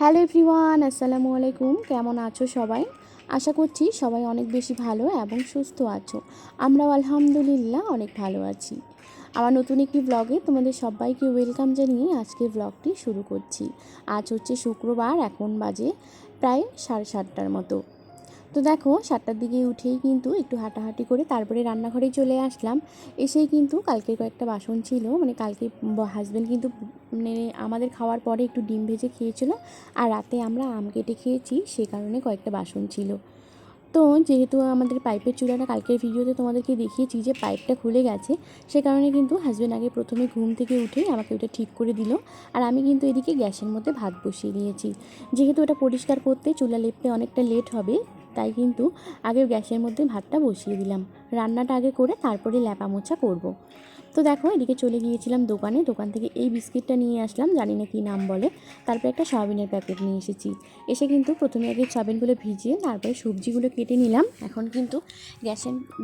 Hello everyone, আসসালামু আলাইকুম। কেমন আছো সবাই? আশা করছি সবাই অনেক বেশি ভালো এবং সুস্থ আছো। আমরাও আলহামদুলিল্লাহ অনেক ভালো আছি। আমার নতুন একটি ব্লগে তোমাদের সবাইকে ওয়েলকাম জানিয়ে আজকের ব্লগটি শুরু করছি। আজ হচ্ছে শুক্রবার, এখন বাজে প্রায় 7:30টার মতো। তো দেখো 7টার দিকে উঠেই কিন্তু একটু হাঁটাহাঁটি করে তারপরে রান্নাঘরে চলে আসলাম। এসেই কিন্তু কালকের কয়েকটা বাসন ছিল, মানে কালকে হাজব্যান্ড কিন্তু মানে আমাদের খাওয়ার পরে একটু ডিম ভেজে খেয়েছিল, আর রাতে আমরা আম কেটে খেয়েছি, সে কারণে কয়েকটা বাসন ছিল। তো যেহেতু আমাদের পাইপের চূড়াটা কালকের ভিডিওতে তোমাদেরকে দেখিয়েছি যে পাইপটা খুলে গেছে, সে কারণে কিন্তু হাজব্যান্ড আগে প্রথমে ঘুম থেকে উঠেই আমাকে ওটা ঠিক করে দিল। আর আমি কিন্তু এদিকে গ্যাসের মধ্যে ভাত বসিয়ে দিয়েছি। যেহেতু ওটা পরিষ্কার করতে চুলা লেপতে অনেকটা লেট হবে, তাই কিন্তু আগে গ্যাসের মধ্যে ভাতটা বসিয়ে দিলাম। রান্নাটা আগে করে তারপরে ল্যাপা মোছা করব। তো দেখো এদিকে চলে গিয়েছিলাম দোকান থেকে এই বিস্কিটটা নিয়ে আসলাম, জানি না কী নাম বলে। তারপরে একটা সয়াবিনের প্যাকেট নিয়ে এসেছি। এসে কিন্তু প্রথমে আগে সয়াবিনগুলো ভিজিয়ে তারপরে সবজিগুলো কেটে নিলাম। এখন কিন্তু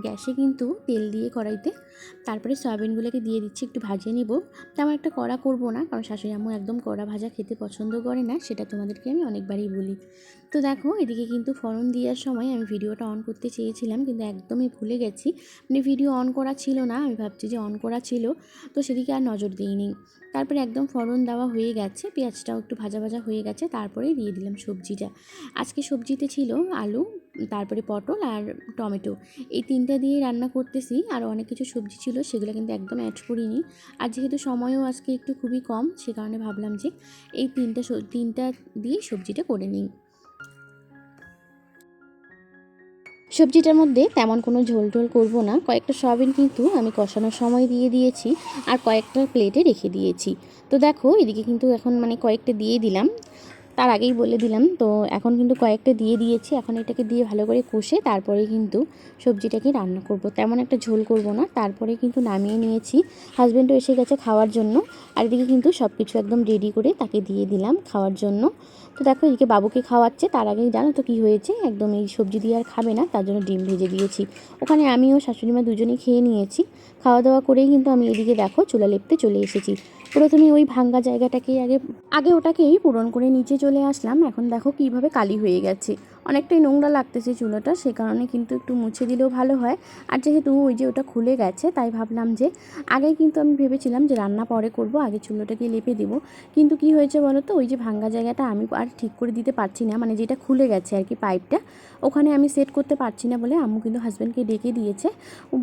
গ্যাসে কিন্তু তেল দিয়ে কড়াইতে তারপরে সয়াবিনগুলোকে দিয়ে দিচ্ছি, একটু ভাজিয়ে নিব। তেমন একটা কড়া করব না, কারণ শাশুড়ি আম্মু একদম কড়া ভাজা খেতে পছন্দ করে না, সেটা তোমাদেরকে আমি অনেকবারই বলি। তো দেখো এদিকে কিন্তু ফোড়ন দেওয়ার সময় আমি ভিডিওটা অন করতে চেয়েছিলাম, কিন্তু একদমই ভুলে গেছি। মানে ভিডিও অন করা ছিল না, আমি ভাবছি যে অন করা ছিল, তো সেদিকে আর নজর দিইনি। তারপরে একদম ফোড়ন দেওয়া হয়ে গেছে, পেঁয়াজটাও একটু ভাজা ভাজা হয়ে গেছে, তারপরেই দিয়ে দিলাম সবজিটা। আজকে সবজিতে ছিল আলু, তারপরে পটল আর টমেটো, এই তিনটা দিয়ে রান্না করতেছি। আরও অনেক কিছু সবজি ছিল, সেগুলো কিন্তু একদম অ্যাড করিনি। আর যেহেতু সময়ও আজকে একটু খুবই কম, সে কারণে ভাবলাম যে এই তিনটা দিয়ে সবজিটা করে নিই। সবজিটার মধ্যে তেমন কোনো ঝোল টোল করবো না, কয়েকটা সয়াবিন কিন্তু আমি কষানোর সময় দিয়ে দিয়েছি, আর কয়েকটা প্লেটে রেখে দিয়েছি। তো দেখো এদিকে কিন্তু এখন মানে কয়েকটা দিয়ে দিলাম, তার আগেই বলে দিলাম। তো এখন কিন্তু কয়েকটা দিয়ে দিয়েছি, এখন এটাকে দিয়ে ভালো করে কষে তারপরে কিন্তু সবজিটাকে রান্না করব। তেমন একটা ঝোল করব না। তারপরে কিন্তু নামিয়ে নিয়েছি, হাজব্যান্ডও এসে গেছে খাওয়ার জন্য। আর এদিকে কিন্তু সব কিছু একদম রেডি করে তাকে দিয়ে দিলাম খাওয়ার জন্য। তো দেখো এদিকে বাবুকে খাওয়াচ্ছে, তার আগেই জানো তো কী হয়েছে, একদম এই সবজি দিয়ে আর খাবে না, তার জন্য ডিম ভেজে দিয়েছি। ওখানে আমিও শাশুড়িমা দুজনেই খেয়ে নিয়েছি। খাওয়া দাওয়া করেই কিন্তু আমি এদিকে দেখো চুলা লেপতে চলে এসেছি। প্রথমে ওই ভাঙ্গা জায়গাটাকেই আগে ওটাকেই পূরণ করে নিচে চলে আসলাম। এখন দেখো কিভাবে কালি হয়ে গেছে, অনেকটাই নোংরা লাগতেছে চুলোটা, সে কারণে কিন্তু একটু মুছে দিলেও ভালো হয়। আর যেহেতু ওই যে ওটা খুলে গেছে, তাই ভাবলাম যে আগে কিন্তু আমি ভেবেছিলাম যে রান্না পরে করব, আগে চুলোটাকে লেপে দেব। কিন্তু কি হয়েছে বলো তো, ওই যে ভাঙ্গা জায়গাটা আমি আর ঠিক করে দিতে পারছি না, মানে যেটা খুলে গেছে আর কি পাইপটা, ওখানে আমি সেট করতে পারছি না বলে আম্মু কিন্তু হাজব্যান্ডকে ডেকে দিয়েছে।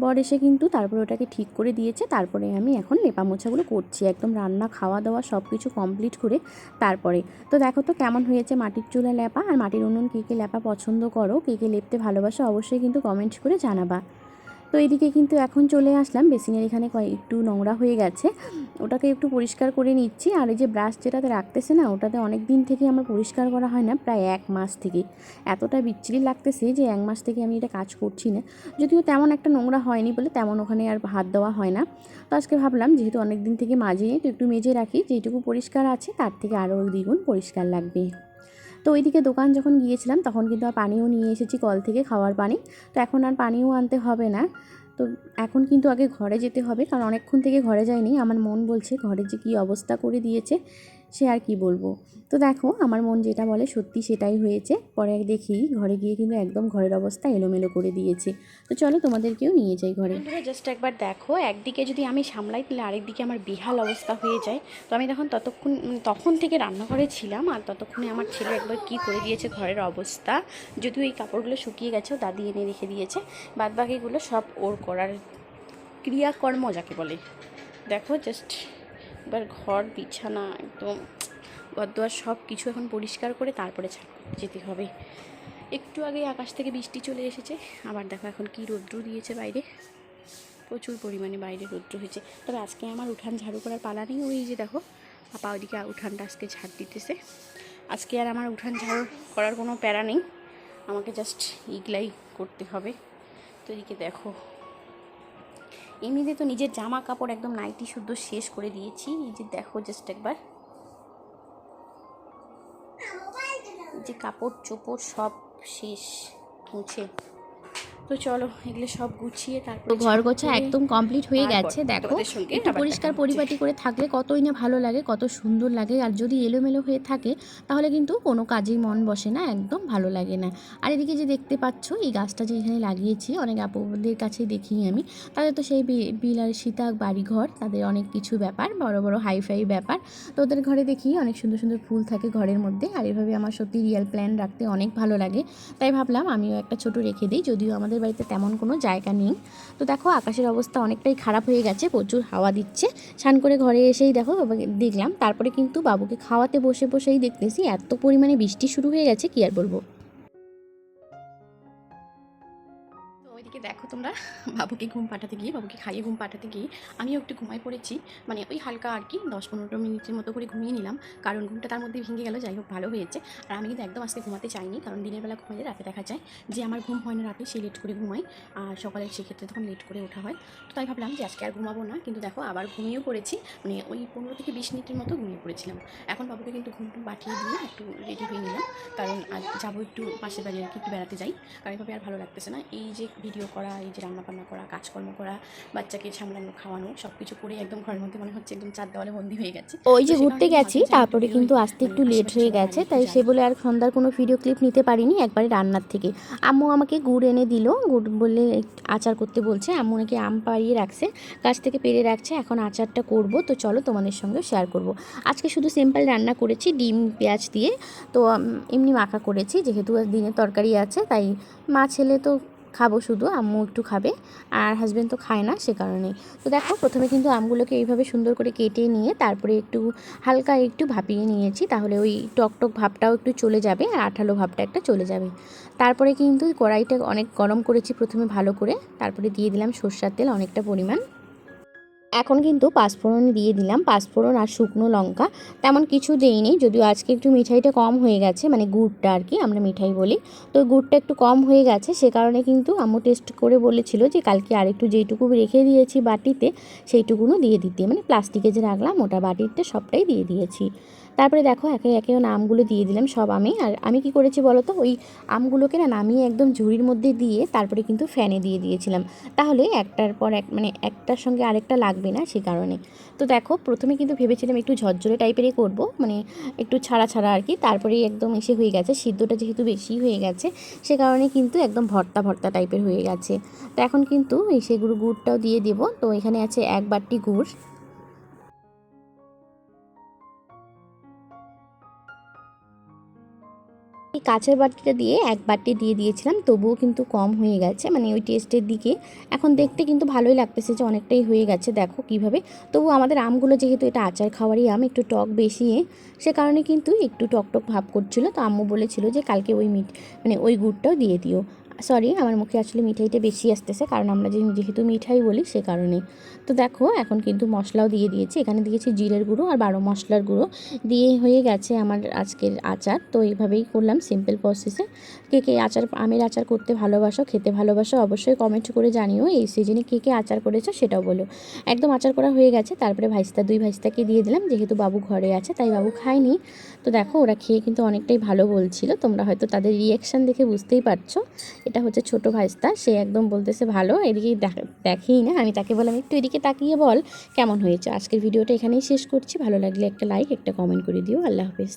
বর এসে কিন্তু তারপরে ওটাকে ঠিক করে দিয়েছে। তারপরে আমি এখন লেপা মোছাগুলো করছি, একদম রান্না খাওয়া দাওয়া সব কিছু কমপ্লিট করে তারপরে। তো দেখো তো কেমন হয়েছে মাটির চুলা লেপা, আর মাটির উনুন কে কে লেপা পছন্দ করো, কে কে লেপতে ভালোবাসো, অবশ্যই কিন্তু কমেন্ট করে জানাবা। তো এদিকে কিন্তু এখন চলে আসলাম বেসিনের এখানে, একটু নোংরা হয়ে গেছে, ওটাকে একটু পরিষ্কার করে নিচ্ছি। আর এই যে ব্রাশ যেটাতে রাখতেছে না, ওটাতে অনেক দিন থেকে আমার পরিষ্কার করা হয় না, প্রায় 1 মাস থেকে। এতটা বিচ্ছিরি লাগতেছে যে 1 মাস থেকে আমি এটা কাজ করছি না। যদিও তেমন একটা নোংরা হয়নি বলে তেমন ওখানে আর হাত দেওয়া হয় না। তো আজকে ভাবলাম যেহেতু অনেক দিন থেকে মাজিনি, তো একটু মেজে রাখি, যেটুকু পরিষ্কার আছে তার থেকে আরও দ্বিগুণ পরিষ্কার লাগবে। তো ওইদিকে দোকান যখন গিয়েছিলাম তখন কিন্তু আর পানিও নিয়ে এসেছি কল থেকে, খাওয়ার পানি। তো এখন আর পানিও আনতে হবে না। তো এখন কিন্তু আগে ঘরে যেতে হবে, কারণ অনেকক্ষণ থেকে ঘরে যাইনি। আমার মন বলছে ঘরের যে কী অবস্থা করে দিয়েছে, সে আর কি বলবো। তো দেখো আমার মন যেটা বলে সত্যি সেটাই হয়েছে। পরে দেখি ঘরে গিয়ে কিন্তু একদম ঘরের অবস্থা এলোমেলো করে দিয়েছে। তো চলো তোমাদেরকেও নিয়ে যাই ঘরে। বন্ধুরা জাস্ট একবার দেখো, একদিকে যদি আমি সামলাই তাহলে আরেকদিকে আমার বিহাল অবস্থা হয়ে যায়। তো আমি তখন থেকে রান্নাঘরে ছিলাম, আর ততক্ষণে আমার ছেলে একবার কি করে দিয়েছে ঘরের অবস্থা। যদিও এই কাপড়গুলো শুকিয়ে গেছে, ও দাদি এনে রেখে দিয়েছে, বাদবাকিগুলো সব ওর করার ক্রিয়াকর্ম যাকে বলে। দেখো জাস্ট এবার ঘর বিছানা একদম ঘরদোয়ার সব কিছু এখন পরিষ্কার করে তারপরে যেতে হবে। একটু আগে আকাশ থেকে বৃষ্টি চলে এসেছে, আবার দেখো এখন কি রৌদ্র দিয়েছে বাইরে, প্রচুর পরিমাণে বাইরে রৌদ্র হয়েছে। তবে আজকে আমার উঠান ঝাড়ু করার পালা নেই, ওই যে দেখো আপা ওইদিকে উঠানটা আজকে ঝাড় দিতেছে। আজকে আর আমার উঠান ঝাড়ু করার কোনো প্যারা নেই, আমাকে জাস্ট ইগলাই করতে হবে। তো এদিকে দেখো এমনিতে তো নিজের জামা কাপড় একদম নাইটি শুদ্ধ শেষ করে দিয়েছি। এই যে দেখো জাস্ট একবার, যে কাপড় চোপড় সব শেষ মুছে। তো তো চলো এগুলো সব গুছিয়ে তারপর ঘর গোছা একদম কমপ্লিট হয়ে গেছে। দেখো একটু পরিষ্কার পরিপাটি করে থাকলে কতই না ভালো লাগে, কত সুন্দর লাগে। আর যদি এলোমেলো হয়ে থাকে তাহলে কিন্তু কোনো কাজেই মন বসে না, একদম ভালো লাগে না। আর এদিকে যে দেখতে পাচ্ছ এই গাছটা যে এখানে লাগিয়েছি, অনেক আপুদের কাছেই দেখি আমি, তাদের তো সেই বিলাসিতা বাড়িঘর, তাদের অনেক কিছু ব্যাপার, বড় বড় হাইফাই ব্যাপার। তো ওদের ঘরে দেখি অনেক সুন্দর সুন্দর ফুল থাকে ঘরের মধ্যে। আর এভাবে আমার সত্যি রিয়েল প্ল্যান রাখতে অনেক ভালো লাগে, তাই ভাবলাম আমিও একটা ছোট রেখে দিই, যদিও আমাদের বাড়িতে তেমন কোনো জায়গা নেই। তো দেখো আকাশের অবস্থা অনেকটাই খারাপ হয়ে গেছে, প্রচুর হাওয়া দিচ্ছে। স্নান করে ঘরে এসেই দেখো দেখলাম, তারপরে কিন্তু বাবুকে খাওয়াতে বসে বসেই দেখতেছি এত পরিমাণে বৃষ্টি শুরু হয়ে গেছে, কি আর বলবো। ওইদিকে দেখো তোমরা, বাবুকে ঘুম পাঠাতে গিয়ে, বাবুকে খাইয়ে ঘুম পাঠাতে গিয়ে আমিও একটু ঘুমাই পড়েছি। মানে ওই হালকা আর কি 10-15 মিনিটের মতো করে ঘুমিয়ে নিলাম, কারণ ঘুমটা তার মধ্যে ভেঙে গেল। যাই হোক ভালো হয়েছে। আর আমি কিন্তু একদম আজকে ঘুমাতে চাইনি, কারণ দিনের বেলা ঘুমাইলে রাতে দেখা যায় যে আমার ঘুম হয় না রাতে, সে লেট করে ঘুমাই, আর সকালে সেক্ষেত্রে তখন লেট করে ওঠা হয়। তো তাই ভাবলাম যে আজকে আর ঘুমাবো না, কিন্তু দেখো আবার ঘুমিয়েও পড়েছি। মানে ওই 15 থেকে 20 মিনিটের মতো ঘুমিয়ে পড়েছিলাম। এখন বাবুকে কিন্তু ঘুম পাঠিয়ে দিয়ে একটু রেডি হয়ে নিলাম, কারণ আজ যাবো একটু পাশের বাড়ি আর কি, একটু বেড়াতে যাই। কারণ এভাবে আর ভালো লাগতেছে না, এই যে ভিডিও করা, এই যে রান্নাবান্না করা, কাজকর্ম করা, বাচ্চাকে সামলানো, খাওয়ানো, সব কিছু করে একদম ঘরের মধ্যে মনে হচ্ছে একদম চার দেওয়ালে বন্দি হয়ে গেছে। ওই যে ঘুরতে গেছি, তারপরে কিন্তু আসতে একটু লেট হয়ে গেছে, তাই সে বলে আর সন্ধ্যার কোনো ভিডিও ক্লিপ নিতে পারিনি। একবারে রান্নার থেকে আম্মু আমাকে গুড় এনে দিল, গুড় বললে আচার করতে বলছে। আম্মু নাকি আম পাড়িয়ে রাখছে, গাছ থেকে পেড়ে রাখছে, এখন আচারটা করব। তো চলো তোমাদের সঙ্গে শেয়ার করব। আজকে শুধু সিম্পল রান্না করেছি, ডিম পেঁয়াজ দিয়ে। তো এমনি মাখা করেছি, যেহেতু দিনের তরকারি আছে, তাই মা ছেলে তো খাবো, শুধু আম্মু একটু খাবে, আর হাজব্যান্ড তো খায় না, সে কারণেই। তো দেখো প্রথমে কিন্তু আমগুলোকে এইভাবে সুন্দর করে কেটে নিয়ে তারপরে একটু হালকা একটু ভাপিয়ে নিয়েছি, তাহলে ওই টকটক ভাবটাও একটু চলে যাবে আর আঠালো ভাবটা একটা চলে যাবে। তারপরে কিন্তু কড়াইটা অনেক গরম করেছি প্রথমে ভালো করে, তারপরে দিয়ে দিলাম সরষের তেল অনেকটা পরিমাণ। এখন কিন্তু পাঁচফোড়ন দিয়ে দিলাম, পাঁচফোড়ন আর শুকনো লঙ্কা, তেমন কিছু দেইনি, যদিও আজকে একটু মিঠাইটা কম হয়ে গেছে, মানে গুড়টা আর কি আমরা মিঠাই বলি, তো গুড়টা একটু কম হয়ে গেছে, সে কারণে কিন্তু আম্মু টেস্ট করে বলেছিল যে কালকে আরেকটু যেইটুকু রেখে দিয়েছি বাটিতে সেইটুকুনও দিয়ে দিতে, মানে প্লাস্টিকে যে রাখলাম ওটা বাটিতে সবটাই দিয়ে দিয়েছি। তারপরে দেখো একে একে আমগুলো দিয়ে দিলাম সব আমি। আর আমি কি করেছি বলো তো, ওই আমগুলোকে না নামিয়ে একদম ঝুড়ির মধ্যে দিয়ে তারপরে কিন্তু ফ্যানে দিয়ে দিয়েছিলাম, তাহলে একটার পর এক মানে একটার সঙ্গে আরেকটা লাগবে না, সে কারণে। তো দেখো প্রথমে কিন্তু ভেবেছিলাম একটু ঝরঝরে টাইপেরই করব, মানে একটু ছাড়া ছাড়া আর কি, তারপরে একদম এসে হয়ে গেছে, সিদ্ধটা যেহেতু বেশি হয়ে গেছে সে কারণে কিন্তু একদম ভর্তা ভর্তা টাইপের হয়ে গেছে। তো এখন কিন্তু এই সেগুলো গুড়টাও দিয়ে দেবো। তো এখানে আছে 1 বাটি গুড়। এই কাঁচের বাটিটা দিয়ে 1 বাটি দিয়ে দিয়েছিলাম, তবুও কিন্তু কম হয়ে গেছে, মানে ওই টেস্টের দিকে। এখন দেখতে কিন্তু ভালোই লাগতেছে যে অনেকটাই হয়ে গেছে, দেখো কিভাবে। তবু আমাদের আমগুলো যেহেতু এটা আচার খাওয়ারই আম, একটু টক বেশি, সে কারণে কিন্তু একটু টক টক ভাব করছিল। তো আম্মু বলেছিল যে কালকে ওই মানে ওই গুড়টাও দিয়ে দিও। সরি, আমার মুখে আসলে মিঠাইটা বেশি আসতেছে, কারণ আমরা যেহেতু মিঠাই বলি সে কারণে। তো দেখো এখন কিন্তু মশলাও দিয়ে দিয়েছি, এখানে দিয়েছি জিরের গুঁড়ো আর 12 মশলার গুঁড়ো দিয়ে হয়ে গেছে আমার আজকের আচার। তো এইভাবেই করলাম সিম্পল প্রসেসে। কে কে আচার, আমের আচার করতে ভালোবাসো, খেতে ভালোবাসো, অবশ্যই কমেন্ট করে জানিও। এই সিজনে কে কে আচার করেছো সেটাও বলো। একদম আচার করা হয়ে গেছে, তারপরে দুই ভাইস্তাকে দিয়ে দিলাম, যেহেতু বাবু ঘরে আছে তাই বাবু খায়নি। তো দেখো ওরা খেয়ে কিন্তু অনেকটাই ভালো বলছিল, তোমরা হয়তো তাদের রিয়াকশান দেখে বুঝতেই পারছো। এটা হচ্ছে ছোট ভাইস্তা, সে একদম বলতেছে ভালো, এদিকে দেখেই না, আমি তাকে বললাম একটু এদিকে তাকিয়ে বল কেমন হয়েছে। আজকের ভিডিওটা এখানেই শেষ করছি, ভালো লাগলে একটা লাইক একটা কমেন্ট করে দিও। আল্লাহ হাফেজ।